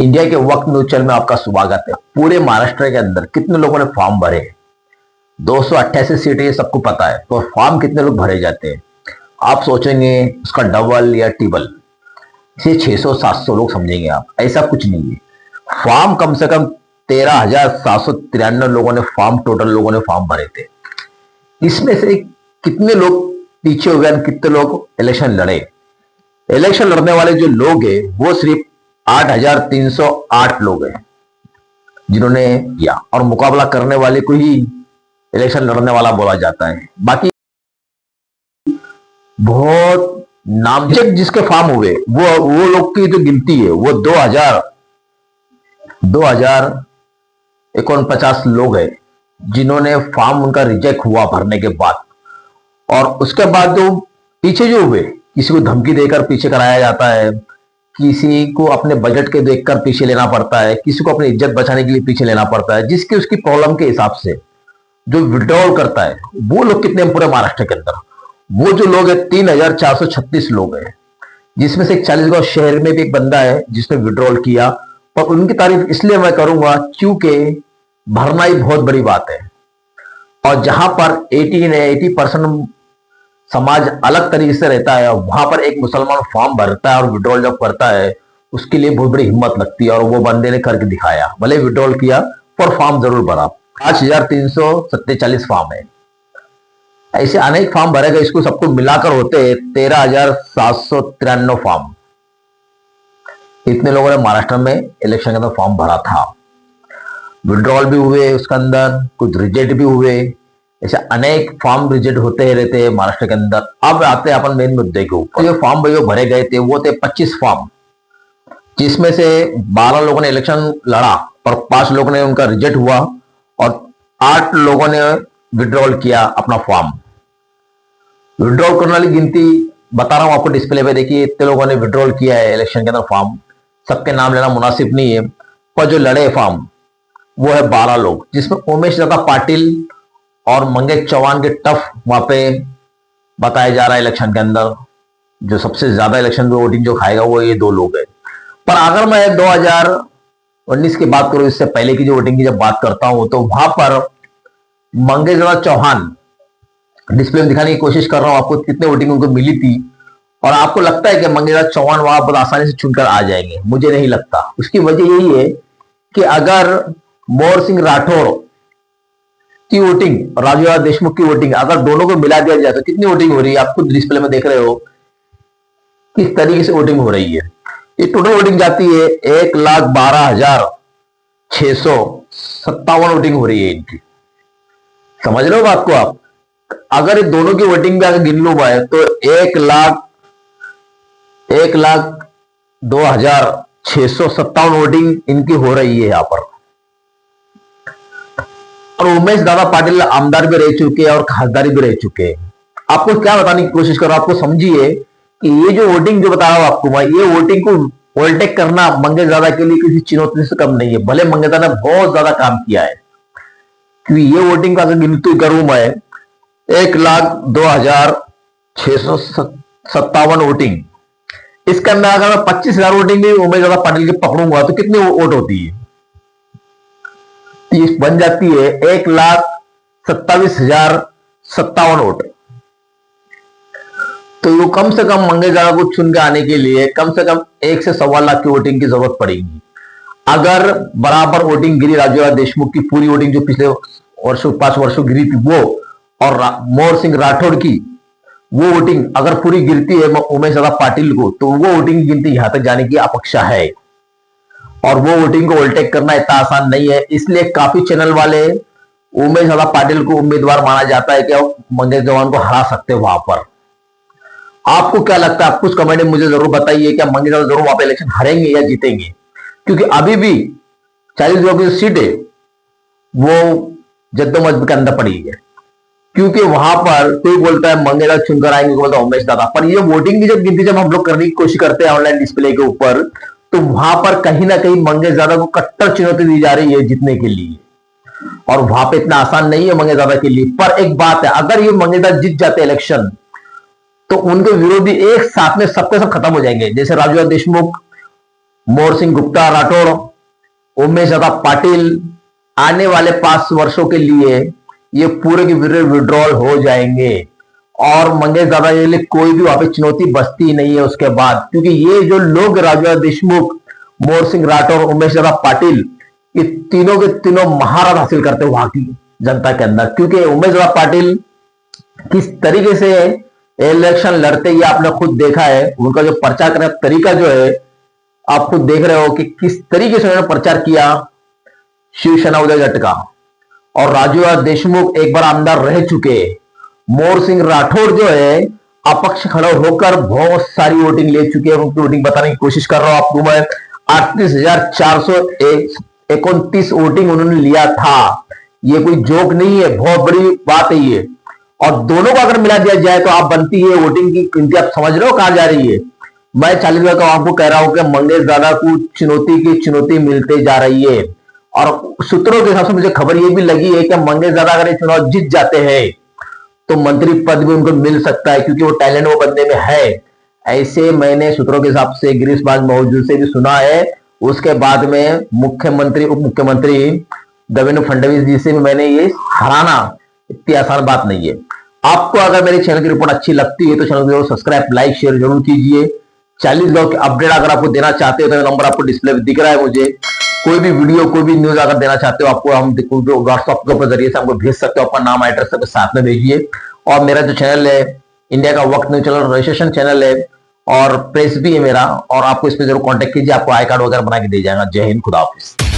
India के वक्त news channel में आपका स्वागत है। पूरे महाराष्ट्र के अंदर कितने लोगों ने फॉर्म भरे? 288 सीटें, ये सबको पता है। तो फॉर्म कितने लोग भरे जाते हैं? आप सोचेंगे उसका डबल या ट्रिपल, इसे 600-700 लोग समझेंगे आप। ऐसा कुछ नहीं है। फॉर्म कम से कम 13,793 लोगों ने फॉर्म, टोटल लोगों ने फॉर्म भरे थे। इसमें से कितने लोग पीछे हो गए, कितने लोग इलेक्शन लड़े? इलेक्शन लड़ने वाले जो लोग हैं वो सिर्फ 8,308 लोग हैं जिन्होंने किया, और मुकाबला करने वाले को ही इलेक्शन लड़ने वाला बोला जाता है। बाकी बहुत नामजद जिसके फॉर्म हुए वो लोग की जो गिनती है वो 2,49 लोग हैं जिन्होंने फॉर्म उनका रिजेक्ट हुआ भरने के बाद। और उसके बाद जो पीछे जो हुए, किसी को धमकी देकर पीछे कराया जाता है, किसी को अपने बजट के देखकर पीछे लेना पड़ता है, किसी को अपनी इज्जत बचाने के लिए पीछे लेना पड़ता है, जिसकी उसकी प्रॉब्लम के हिसाब से जो विड्रॉल करता है। वो लोग कितने पूरे महाराष्ट्र के अंदर? वो जो लोग है 3,436 लोग हैं, जिसमें से 40 शहर में भी एक बंदा है जिसने विड्रॉल किया। और उनकी तारीफ इसलिए मैं करूंगा क्योंकि भरना ही बहुत बड़ी बात है। और जहां पर 80% समाज अलग तरीके से रहता है, वहां पर एक मुसलमान फॉर्म भरता है और विड्रॉल जब करता है, उसके लिए बहुत बड़ी हिम्मत लगती है। और वो बंदे ने करके दिखाया, भले विड्रॉल किया पर फॉर्म जरूर भरा। 5,347 फॉर्म है। ऐसे अनेक फॉर्म भरे गए, इसको सबको मिलाकर होते 13,793 फॉर्म। इतने लोगों ने महाराष्ट्र में इलेक्शन के अंदर फॉर्म भरा था। विड्रॉल भी हुए उसके अंदर, कुछ रिजेक्ट भी हुए। ऐसे अनेक फॉर्म रिजेक्ट होते रहते हैं महाराष्ट्र के अंदर। अब आते हैं अपन मेन मुद्दे के ऊपर। जो फॉर्म जो भरे गए थे वो थे 25 फॉर्म, जिसमें से 12 लोगों ने इलेक्शन लड़ा पर 5 लोगों ने उनका रिजेक्ट हुआ और 8 लोगों ने विड्रॉल किया अपना फॉर्म। विड्रॉल करने वाली गिनती बता रहा हूं आपको डिस्प्ले पे, देखिए इतने लोगों ने विड्रॉल किया है इलेक्शन के अंदर फॉर्म। सबके नाम लेना मुनासिब नहीं है, पर जो लड़े फॉर्म वो है 12 लोग, जिसमें उमेश दादा पाटिल और मंगेश चौहान के टफ वहां पे बताया जा रहा है इलेक्शन के अंदर। जो सबसे ज्यादा इलेक्शन में वोटिंग जो खाएगा वो ये 2 लोग है। पर अगर मैं 2019 की बात करूं, इससे पहले की जो वोटिंग की जब बात करता हूं, तो वहां पर मंगेश दादा चौहान, डिस्प्ले में दिखाने की कोशिश कर रहा हूं आपको कितने वोटिंग उनको मिली थी। और आपको लगता है कि मंगेश दादा चौहान वहां पर आसानी से चुनकर आ जाएंगे? मुझे नहीं लगता। उसकी वजह यही है कि अगर मोर सिंह राठौर की वोटिंग, राजू देशमुख की वोटिंग, अगर दोनों को मिला दिया जाए तो कितनी वोटिंग हो रही है? आप खुद डिस्प्ले में देख रहे हो किस तरीके से वोटिंग हो रही है। ये टोटल वोटिंग जाती है 1,12,657 वोटिंग हो रही है इनकी। समझ रहे हो बात को आप? अगर ये दोनों की वोटिंग भी अगर गिन लो भाई, तो 1,02,657 वोटिंग इनकी हो रही है यहां पर। और उमेश दादा पाटिल आमदार भी रह चुके हैं और खासदारी भी रह चुके हैं। आपको क्या बताने की कोशिश कर रहा हूं, आपको समझिए कि ये जो वोटिंग जो बता रहा हूं आपको मैं, ये वोटिंग को ओवरटेक करना मंगेश दादा के लिए किसी चुनौती से कम नहीं है। भले मंगेश दादा ने बहुत ज्यादा काम किया है, क्योंकि ये वोटिंग का अगर गिनती करूं मैं, 1,02,657 वोटिंग, इसके अंदर अगर मैं 25,000 वोटिंग भी उमेश दादा पाटिल के पकड़ूंगा तो कितनी वोट होती है? बन जाती है 1,27,057 वोट। तो वो कम से कम मंगेश दादा को चुन के आने के लिए कम से कम 1 से 1.25 लाख की वोटिंग की जरूरत पड़ेगी। अगर बराबर वोटिंग गिरी राजू देशमुख की पूरी वोटिंग जो पिछले वर्षों 5 वर्षों गिरी थी वो, और मोर सिंह राठौड़ की वो वोटिंग अगर पूरी गिरती है उमेश दादा पाटिल को, तो वो वोटिंग गिनती यहां तक जाने की अपेक्षा है। और वो वोटिंग को ओवरटेक करना इतना आसान नहीं है। इसलिए काफी चैनल वाले उमेश दादा पाटिल को उम्मीदवार माना जाता है कि मंगेश चौहान को हरा सकते हैं वहां पर। आपको क्या लगता है? आप कुछ कमेंट में मुझे जरूर बताइए, क्या मंगेश दादा जरूर वहां पर इलेक्शन हारेंगे या जीतेंगे? क्योंकि अभी भी 40 लोगों की सीट है वो जद्दोजहद के अंदर पड़ी है। क्योंकि वहां पर कोई बोलता है मंगेश दादा चुनकर आएंगे, बोलता है उमेश दादा। पर ये वोटिंग की जब गिनती जब हम लोग करने की कोशिश करते हैं ऑनलाइन डिस्प्ले के ऊपर, तो वहां पर कहीं ना कहीं मंगेश दादा को कट्टर चुनौती दी जा रही है जीतने के लिए। और वहां पे इतना आसान नहीं है मंगेश दादा के लिए। पर एक बात है, अगर ये मंगेश दादा जीत जाते इलेक्शन, तो उनके विरोधी एक साथ में सबके सब खत्म हो जाएंगे। जैसे राजू देशमुख मोर सिंह गुप्ता राठौड़, उमेश दादा पाटिल आने वाले 5 वर्षों के लिए ये पूरे के पूरे विड्रॉल हो जाएंगे और मंगेश दादा के लिए कोई भी वहां पे चुनौती बचती नहीं है उसके बाद, क्योंकि ये जो लोग राजू देशमुख, मोर सिंह राठौर, उमेश दादा पाटिल, ये तीनों के तीनों महारत हासिल करते हैं वहां की जनता के अंदर। क्योंकि उमेश दादा पाटिल किस तरीके से इलेक्शन लड़ते ये आपने खुद देखा है, उनका जो प्रचार करने का तरीका जो है आप खुद देख रहे हो कि किस तरीके से उन्होंने प्रचार किया शिवसेना उदय जट का। और राजू देशमुख एक बार आमदार रह चुके, मोर सिंह राठौर जो है अपक्ष खड़ा होकर बहुत सारी वोटिंग ले चुके हैं, उनकी वोटिंग बताने की कोशिश कर रहा हूं आपको मैं। 38,429 वोटिंग उन्होंने लिया था, ये कोई जोक नहीं है, बहुत बड़ी बात है ये। और दोनों को अगर मिला दिया जाए तो आप बनती है वोटिंग की गिनती, आप समझ रहे हो कहां जा रही है। मैं 40 का आपको कह रहा हूं कि मंगेश दादा को चुनौती की चुनौती मिलते जा रही है। और सूत्रों के हिसाब से मुझे खबर यह भी लगी है कि मंगेश दादा अगर ये चुनाव जीत जाते हैं तो मंत्री पद भी उनको मिल सकता है, क्योंकि वो टैलेंट वो बंदे में है। ऐसे मैंने सूत्रों के हिसाब से गिरीश बाज मौजूद से भी सुना है। उसके बाद में मुख्यमंत्री उप मुख्यमंत्री देवेंद्र फडणवीस जी से भी मैंने ये हराना इतनी आसान बात नहीं है। आपको अगर मेरे चैनल की रिपोर्ट अच्छी लगती है तो चैनल को सब्सक्राइब, लाइक, शेयर जरूर कीजिए। 40 गांव की अपडेट अगर आपको देना चाहते हो तो नंबर आपको डिस्प्ले दिख रहा है। मुझे कोई भी वीडियो, कोई भी न्यूज अगर देना चाहते हो आपको हम व्हाट्सएप के जरिए से हमको भेज सकते हो, अपना नाम एड्रेस सबके साथ में भेजिए। और मेरा जो चैनल है इंडिया का वक्त न्यूज चैनल रजिस्ट्रेशन चैनल है और प्रेस भी है मेरा, और आपको इस पर जरूर कॉन्टेक्ट कीजिए, आपको आई कार्ड वगैरह बना के दे जाएगा। जय हिंद, खुदा हाफिज।